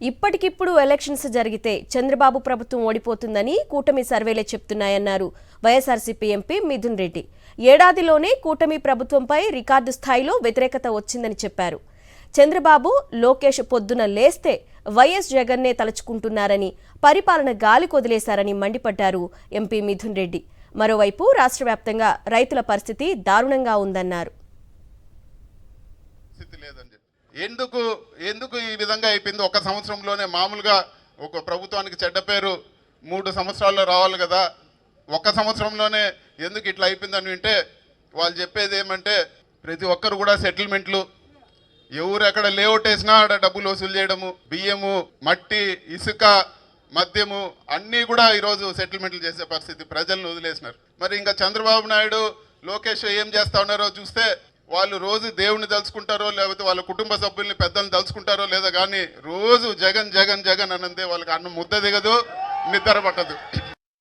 ఇప్పటికిప్పుడు ఎలక్షన్స్ జరిగితే చంద్రబాబు ప్రభుత్వం ఓడిపోతుందని కూటమి సర్వేలే చెప్తున్నాయన్నారు వైఎస్ఆర్సీపీ ఎంపీ మిథున్ రెడ్డి. ఏడాదిలోనే కూటమి ప్రభుత్వంపై రికార్డు స్థాయిలో వ్యతిరేకత వచ్చిందని చెప్పారు. చంద్రబాబు, లోకేష్ పొద్దున లేస్తే వైఎస్ జగన్నే తలుచుకుంటున్నారని, పరిపాలన గాలి కొదిలేశారని మండిపడ్డారు ఎంపీ మిథున్ రెడ్డి. మరోవైపు రాష్ట్ర వ్యాప్తంగా రైతుల పరిస్థితి దారుణంగా ఉందన్నారు. ఎందుకు ఈ విధంగా అయిపోయింది? ఒక సంవత్సరంలోనే మామూలుగా ఒక ప్రభుత్వానికి చెడ్డ పేరు 3 సంవత్సరాల్లో రావాలి కదా, ఒక సంవత్సరంలోనే ఎందుకు ఇట్లా అయిపోయిందని వింటే వాళ్ళు చెప్పేది ఏమంటే ప్రతి ఒక్కరు కూడా సెటిల్మెంట్లు, ఎవరు ఎక్కడ లేఅవుట్ వేసినా ఆడ డబ్బులు వసూలు చేయడము, బియ్యము, మట్టి, ఇసుక, మద్యము అన్నీ కూడా ఈరోజు సెటిల్మెంట్లు చేసే పరిస్థితి, ప్రజలను వదిలేసినారు. మరి ఇంకా చంద్రబాబు నాయుడు, లోకేష్ ఏం చేస్తా ఉన్నారో చూస్తే వాళ్ళు రోజు దేవుణ్ణి తలుచుకుంటారో లేకపోతే వాళ్ళ కుటుంబ సభ్యుల్ని పెద్దల్ని తలుచుకుంటారో లేదో కానీ రోజు జగన్ జగన్ జగన్ అనందే వాళ్ళకి అన్నం ముద్ద దిగదు, నిద్ర పట్టదు.